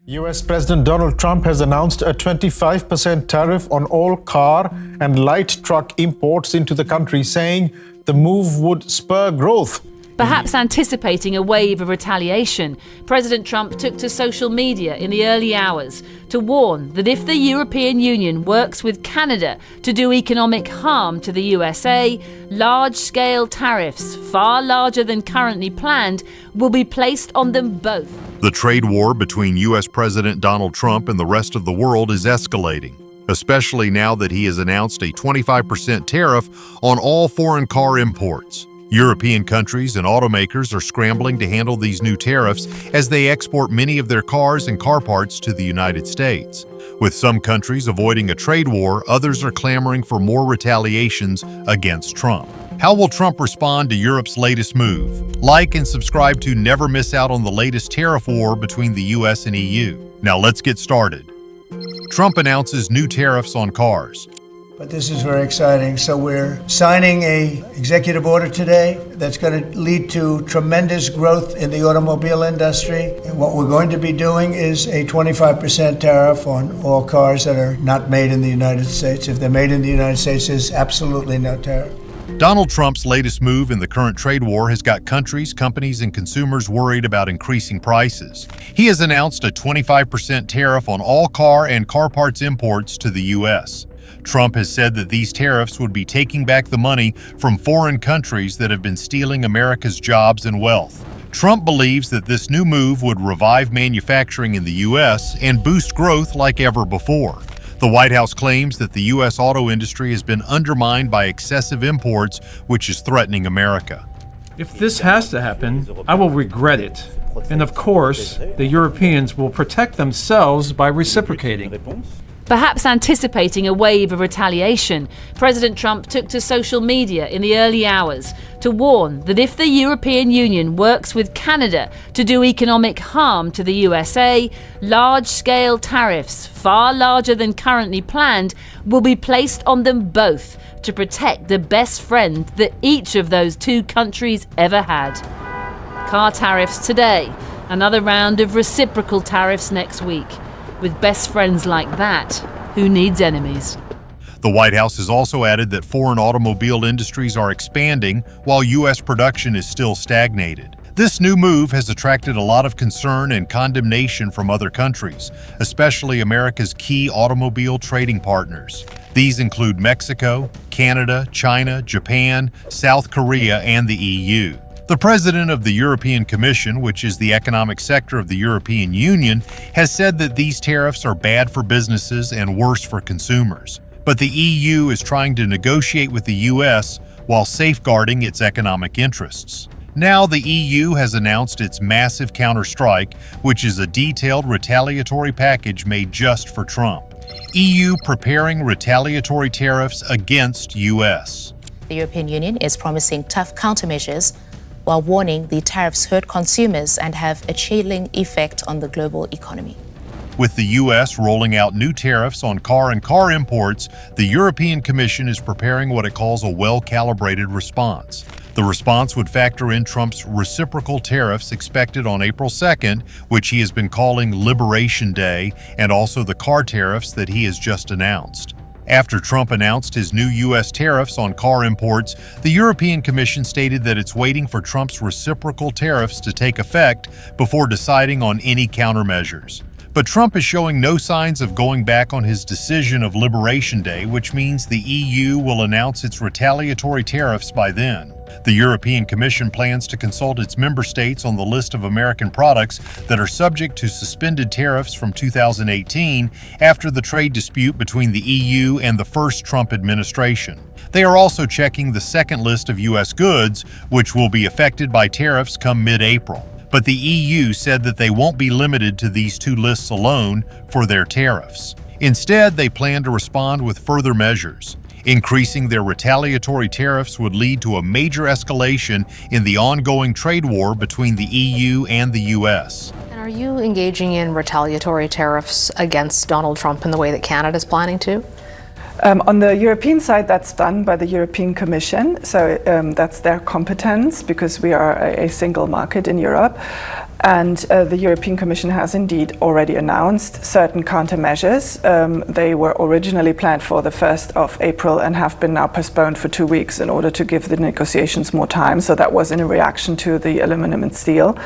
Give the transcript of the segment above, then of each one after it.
US President Donald Trump has announced a 25% tariff on all car and light truck imports into the country, saying the move would spur growth. Perhaps anticipating a wave of retaliation, President Trump took to social media in the early hours to warn that if the European Union works with Canada to do economic harm to the USA, large-scale tariffs, far larger than currently planned, will be placed on them both. The trade war between U.S. President Donald Trump and the rest of the world is escalating, especially now that he has announced a 25% tariff on all foreign car imports. European countries and automakers are scrambling to handle these new tariffs as they export many of their cars and car parts to the United States. With some countries avoiding a trade war, others are clamoring for more retaliations against Trump. How will Trump respond to Europe's latest move? Like and subscribe to never miss out on the latest tariff war between the US and EU. Now let's get started. Trump announces new tariffs on cars. But this is very exciting. So we're signing an executive order today that's going to lead to tremendous growth in the automobile industry. And what we're going to be doing is a 25% tariff on all cars that are not made in the United States. If they're made in the United States, there's absolutely no tariff. Donald Trump's latest move in the current trade war has got countries, companies, and consumers worried about increasing prices. He has announced a 25% tariff on all car and car parts imports to the U.S. Trump has said that these tariffs would be taking back the money from foreign countries that have been stealing America's jobs and wealth. Trump believes that this new move would revive manufacturing in the U.S. and boost growth like ever before. The White House claims that the U.S. auto industry has been undermined by excessive imports, which is threatening America. If this has to happen, I will regret it. And of course, the Europeans will protect themselves by reciprocating. Perhaps anticipating a wave of retaliation, President Trump took to social media in the early hours to warn that if the European Union works with Canada to do economic harm to the USA, large-scale tariffs, far larger than currently planned, will be placed on them both to protect the best friend that each of those two countries ever had. Car tariffs today, another round of reciprocal tariffs next week. With best friends like that, who needs enemies? The White House has also added that foreign automobile industries are expanding while U.S. production is still stagnated. This new move has attracted a lot of concern and condemnation from other countries, especially America's key automobile trading partners. These include Mexico, Canada, China, Japan, South Korea, and the EU. The president of the European Commission, which is the economic sector of the European Union, has said that these tariffs are bad for businesses and worse for consumers. But the EU is trying to negotiate with the US while safeguarding its economic interests. Now the EU has announced its massive Counterstrike, which is a detailed retaliatory package made just for Trump. EU preparing retaliatory tariffs against US. The European Union is promising tough countermeasures while warning the tariffs hurt consumers and have a chilling effect on the global economy. With the U.S. rolling out new tariffs on car and car imports, the European Commission is preparing what it calls a well-calibrated response. The response would factor in Trump's reciprocal tariffs expected on April 2nd, which he has been calling Liberation Day, and also the car tariffs that he has just announced. After Trump announced his new U.S. tariffs on car imports, the European Commission stated that it's waiting for Trump's reciprocal tariffs to take effect before deciding on any countermeasures. But Trump is showing no signs of going back on his decision of Liberation Day, which means the EU will announce its retaliatory tariffs by then. The European Commission plans to consult its member states on the list of American products that are subject to suspended tariffs from 2018 after the trade dispute between the EU and the first Trump administration. They are also checking the second list of U.S. goods, which will be affected by tariffs come mid-April. But the EU said that they won't be limited to these two lists alone for their tariffs. Instead, they plan to respond with further measures. Increasing their retaliatory tariffs would lead to a major escalation in the ongoing trade war between the EU and the US. And are you engaging in retaliatory tariffs against Donald Trump in the way that Canada is planning to? On the European side, that's done by the European Commission, so that's their competence because we are a single market in Europe. And the European Commission has indeed already announced certain countermeasures. They were originally planned for the 1st of April and have been now postponed for 2 weeks in order to give the negotiations more time. So that was in a reaction to the aluminum and steel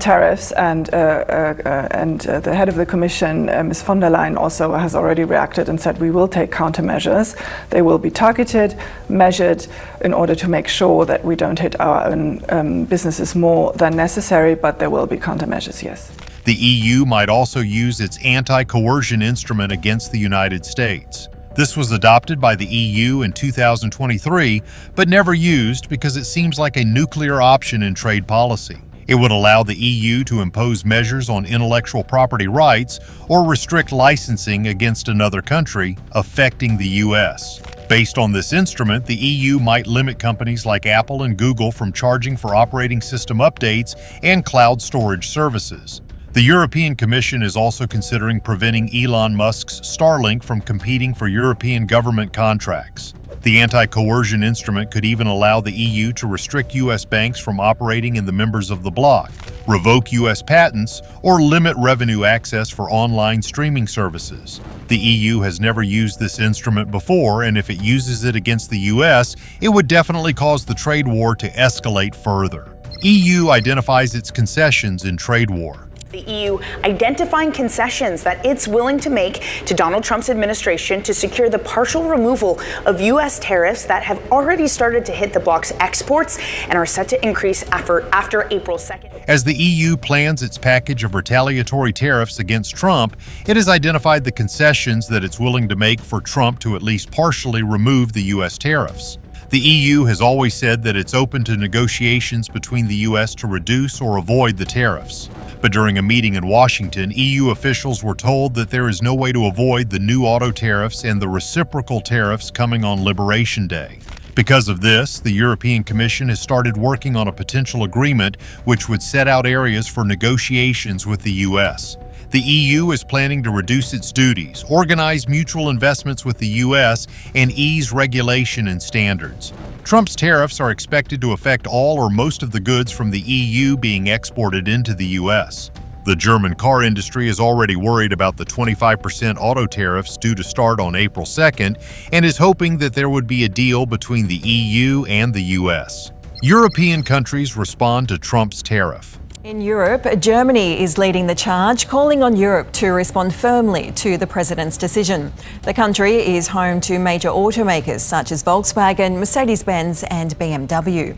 tariffs, and the head of the Commission, Ms. von der Leyen, also has already reacted and said we will take countermeasures. They will be targeted, measured, in order to make sure that we don't hit our own businesses more than necessary, but there will be countermeasures, yes. The EU might also use its anti-coercion instrument against the United States. This was adopted by the EU in 2023, but never used because it seems like a nuclear option in trade policy. It would allow the EU to impose measures on intellectual property rights or restrict licensing against another country, affecting the US. Based on this instrument, the EU might limit companies like Apple and Google from charging for operating system updates and cloud storage services. The European Commission is also considering preventing Elon Musk's Starlink from competing for European government contracts. The anti-coercion instrument could even allow the EU to restrict U.S. banks from operating in the members of the bloc, revoke U.S. patents, or limit revenue access for online streaming services. The EU has never used this instrument before, and if it uses it against the U.S., it would definitely cause the trade war to escalate further. EU identifies its concessions in trade war. The EU identifying concessions that it's willing to make to Donald Trump's administration to secure the partial removal of U.S. tariffs that have already started to hit the bloc's exports and are set to increase after April 2nd. As the EU plans its package of retaliatory tariffs against Trump, it has identified the concessions that it's willing to make for Trump to at least partially remove the U.S. tariffs. The EU has always said that it's open to negotiations between the U.S. to reduce or avoid the tariffs. But during a meeting in Washington, EU officials were told that there is no way to avoid the new auto tariffs and the reciprocal tariffs coming on Liberation Day. Because of this, the European Commission has started working on a potential agreement which would set out areas for negotiations with the U.S. The EU is planning to reduce its duties, organize mutual investments with the U.S., and ease regulation and standards. Trump's tariffs are expected to affect all or most of the goods from the EU being exported into the U.S. The German car industry is already worried about the 25% auto tariffs due to start on April 2nd and is hoping that there would be a deal between the EU and the U.S. European countries respond to Trump's tariff. In Europe, Germany is leading the charge, calling on Europe to respond firmly to the president's decision. The country is home to major automakers such as Volkswagen, Mercedes-Benz and BMW.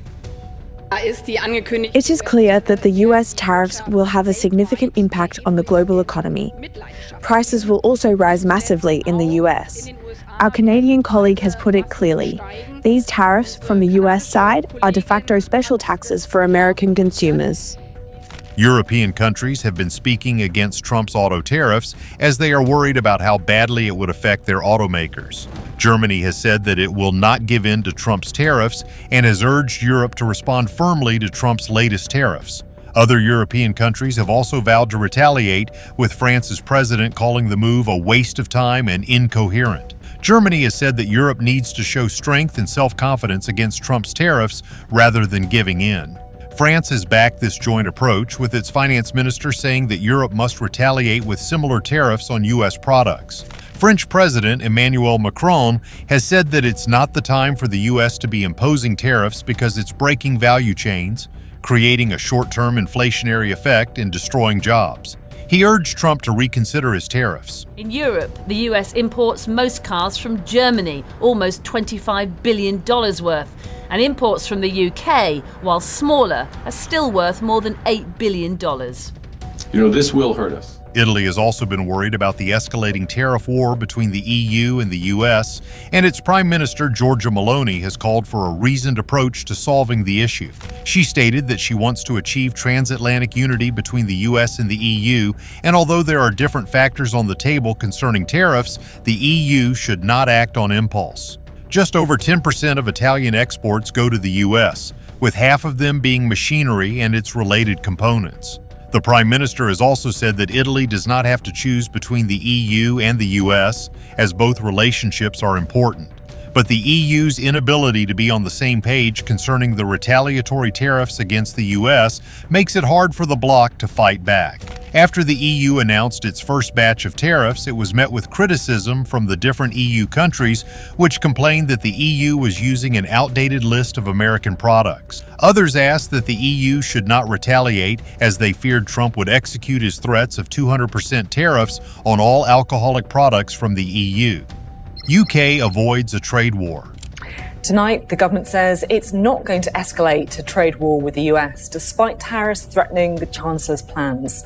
It is clear that the US tariffs will have a significant impact on the global economy. Prices will also rise massively in the US. Our Canadian colleague has put it clearly. These tariffs from the US side are de facto special taxes for American consumers. European countries have been speaking against Trump's auto tariffs as they are worried about how badly it would affect their automakers. Germany has said that it will not give in to Trump's tariffs and has urged Europe to respond firmly to Trump's latest tariffs. Other European countries have also vowed to retaliate, with France's president calling the move a waste of time and incoherent. Germany has said that Europe needs to show strength and self-confidence against Trump's tariffs rather than giving in. France has backed this joint approach, with its finance minister saying that Europe must retaliate with similar tariffs on U.S. products. French President Emmanuel Macron has said that it's not the time for the U.S. to be imposing tariffs because it's breaking value chains, creating a short-term inflationary effect and destroying jobs. He urged Trump to reconsider his tariffs. In Europe, the US imports most cars from Germany, almost $25 billion worth, and imports from the UK, while smaller, are still worth more than $8 billion. This will hurt us. Italy has also been worried about the escalating tariff war between the EU and the US, and its Prime Minister Giorgia Meloni has called for a reasoned approach to solving the issue. She stated that she wants to achieve transatlantic unity between the US and the EU, and although there are different factors on the table concerning tariffs, the EU should not act on impulse. Just over 10% of Italian exports go to the US, with half of them being machinery and its related components. The Prime Minister has also said that Italy does not have to choose between the EU and the US, as both relationships are important. But the EU's inability to be on the same page concerning the retaliatory tariffs against the US makes it hard for the bloc to fight back. After the EU announced its first batch of tariffs, it was met with criticism from the different EU countries, which complained that the EU was using an outdated list of American products. Others asked that the EU should not retaliate, as they feared Trump would execute his threats of 200% tariffs on all alcoholic products from the EU. UK avoids a trade war. Tonight, the government says it's not going to escalate a trade war with the US, despite tariffs threatening the Chancellor's plans.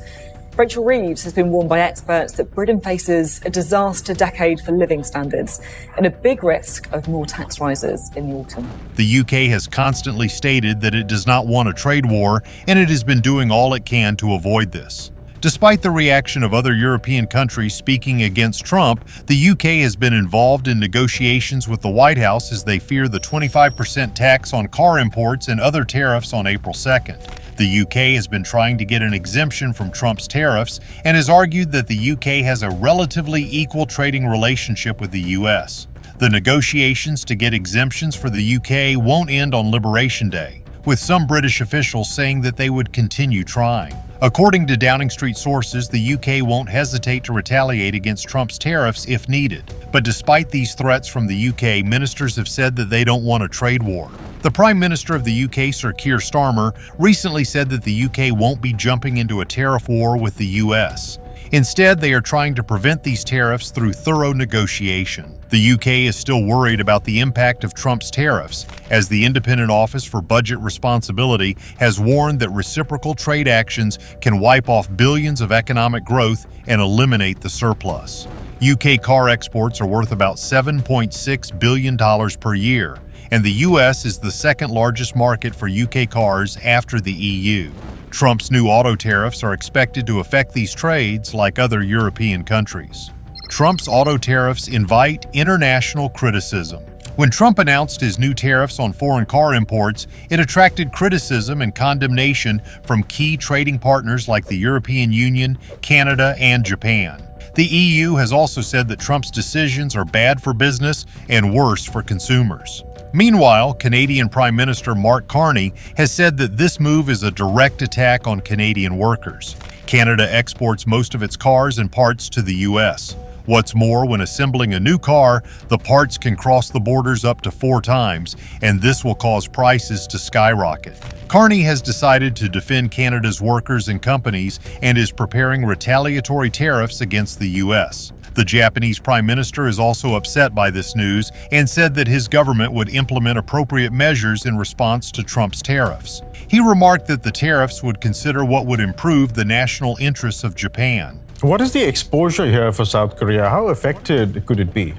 Rachel Reeves has been warned by experts that Britain faces a disaster decade for living standards and a big risk of more tax rises in the autumn. The UK has constantly stated that it does not want a trade war, and it has been doing all it can to avoid this. Despite the reaction of other European countries speaking against Trump, the UK has been involved in negotiations with the White House as they fear the 25% tax on car imports and other tariffs on April 2nd. The UK has been trying to get an exemption from Trump's tariffs and has argued that the UK has a relatively equal trading relationship with the US. The negotiations to get exemptions for the UK won't end on Liberation Day, with some British officials saying that they would continue trying. According to Downing Street sources, the UK won't hesitate to retaliate against Trump's tariffs if needed. But despite these threats from the UK, ministers have said that they don't want a trade war. The Prime Minister of the UK, Sir Keir Starmer, recently said that the UK won't be jumping into a tariff war with the US. Instead, they are trying to prevent these tariffs through thorough negotiation. The UK is still worried about the impact of Trump's tariffs, as the Independent Office for Budget Responsibility has warned that reciprocal trade actions can wipe off billions of economic growth and eliminate the surplus. UK car exports are worth about $7.6 billion per year, and the US is the second largest market for UK cars after the EU. Trump's new auto tariffs are expected to affect these trades like other European countries. Trump's auto tariffs invite international criticism. When Trump announced his new tariffs on foreign car imports, it attracted criticism and condemnation from key trading partners like the European Union, Canada, and Japan. The EU has also said that Trump's decisions are bad for business and worse for consumers. Meanwhile, Canadian Prime Minister Mark Carney has said that this move is a direct attack on Canadian workers. Canada exports most of its cars and parts to the US. What's more, when assembling a new car, the parts can cross the borders up to 4 times, and this will cause prices to skyrocket. Carney has decided to defend Canada's workers and companies and is preparing retaliatory tariffs against the US. The Japanese Prime Minister is also upset by this news and said that his government would implement appropriate measures in response to Trump's tariffs. He remarked that the tariffs would consider what would improve the national interests of Japan. What is the exposure here for South Korea? How affected could it be?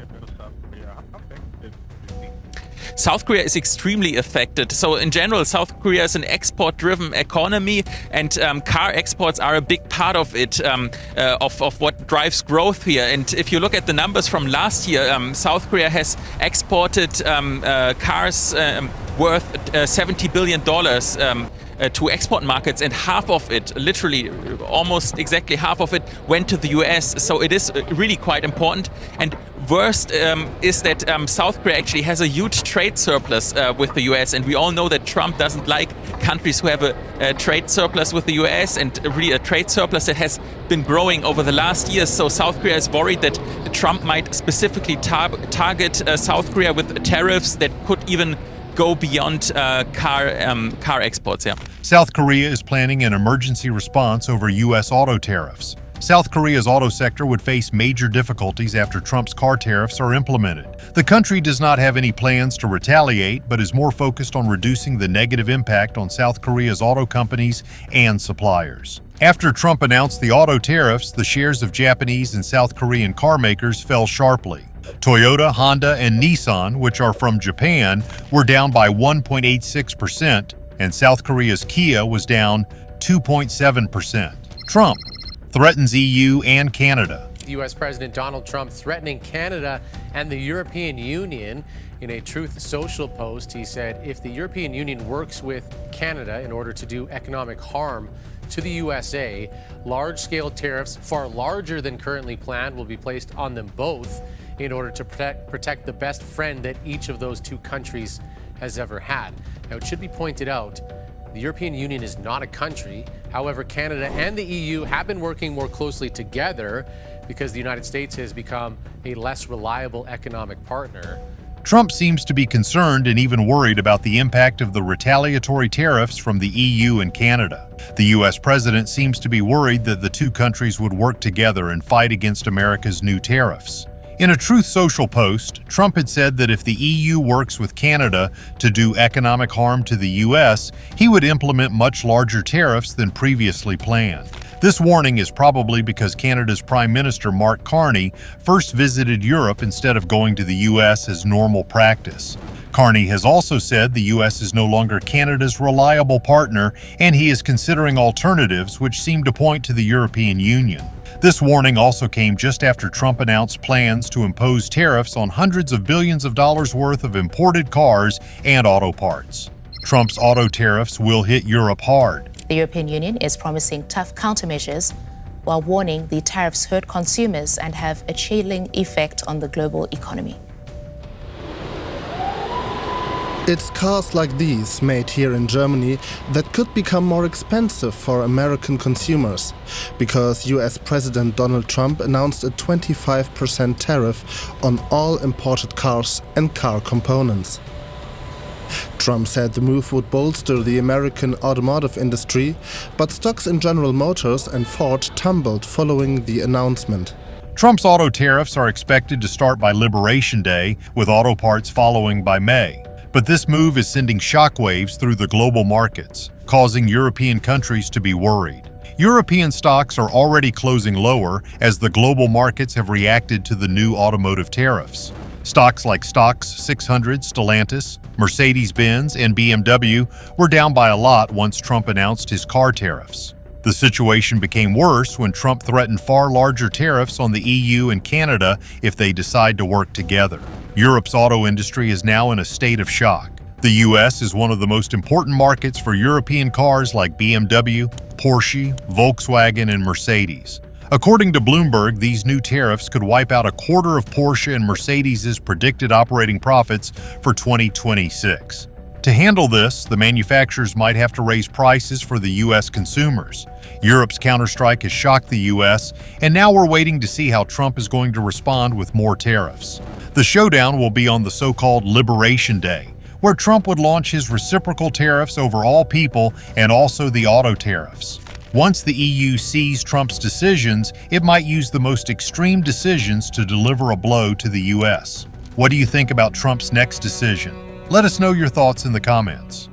South Korea is extremely affected. So in general, South Korea is an export-driven economy, and car exports are a big part of it, of what drives growth here. And if you look at the numbers from last year, South Korea has exported cars worth $70 billion to export markets, and half of it, literally almost exactly half of it, went to the US. So it is really quite important. And worst is that South Korea actually has a huge trade surplus with the US, and we all know that Trump doesn't like countries who have a trade surplus with the US, and really a trade surplus that has been growing over the last years. So South Korea is worried that Trump might specifically target South Korea with tariffs that could even go beyond car exports. Yeah. South Korea is planning an emergency response over U.S. auto tariffs. South Korea's auto sector would face major difficulties after Trump's car tariffs are implemented. The country does not have any plans to retaliate, but is more focused on reducing the negative impact on South Korea's auto companies and suppliers. After Trump announced the auto tariffs, the shares of Japanese and South Korean car makers fell sharply. Toyota, Honda, and Nissan, which are from Japan, were down by 1.86%, and South Korea's Kia was down 2.7%. Trump threatens EU and Canada. U.S. President Donald Trump threatening Canada and the European Union. In a Truth Social post, he said if the European Union works with Canada in order to do economic harm to the USA, large-scale tariffs far larger than currently planned will be placed on them both in order to protect the best friend that each of those two countries has ever had. Now, it should be pointed out, the European Union is not a country. However, Canada and the EU have been working more closely together because the United States has become a less reliable economic partner. Trump seems to be concerned and even worried about the impact of the retaliatory tariffs from the EU and Canada. The U.S. president seems to be worried that the two countries would work together and fight against America's new tariffs. In a Truth Social post, Trump had said that if the EU works with Canada to do economic harm to the U.S., he would implement much larger tariffs than previously planned. This warning is probably because Canada's Prime Minister Mark Carney first visited Europe instead of going to the U.S. as normal practice. Carney has also said the U.S. is no longer Canada's reliable partner, and he is considering alternatives which seem to point to the European Union. This warning also came just after Trump announced plans to impose tariffs on hundreds of billions of dollars worth of imported cars and auto parts. Trump's auto tariffs will hit Europe hard. The European Union is promising tough countermeasures while warning the tariffs hurt consumers and have a chilling effect on the global economy. It's cars like these, made here in Germany, that could become more expensive for American consumers, because US President Donald Trump announced a 25% tariff on all imported cars and car components. Trump said the move would bolster the American automotive industry, but stocks in General Motors and Ford tumbled following the announcement. Trump's auto tariffs are expected to start by Liberation Day, with auto parts following by May. But this move is sending shockwaves through the global markets, causing European countries to be worried. European stocks are already closing lower as the global markets have reacted to the new automotive tariffs. Stocks like STOXX 600, Stellantis, Mercedes-Benz, and BMW were down by a lot once Trump announced his car tariffs. The situation became worse when Trump threatened far larger tariffs on the EU and Canada if they decide to work together. Europe's auto industry is now in a state of shock. The US is one of the most important markets for European cars like BMW, Porsche, Volkswagen, and Mercedes. According to Bloomberg, these new tariffs could wipe out a quarter of Porsche and Mercedes's predicted operating profits for 2026. To handle this, the manufacturers might have to raise prices for the U.S. consumers. Europe's Counterstrike has shocked the U.S., and now we're waiting to see how Trump is going to respond with more tariffs. The showdown will be on the so-called Liberation Day, where Trump would launch his reciprocal tariffs over all people and also the auto tariffs. Once the EU sees Trump's decisions, it might use the most extreme decisions to deliver a blow to the U.S. What do you think about Trump's next decision? Let us know your thoughts in the comments.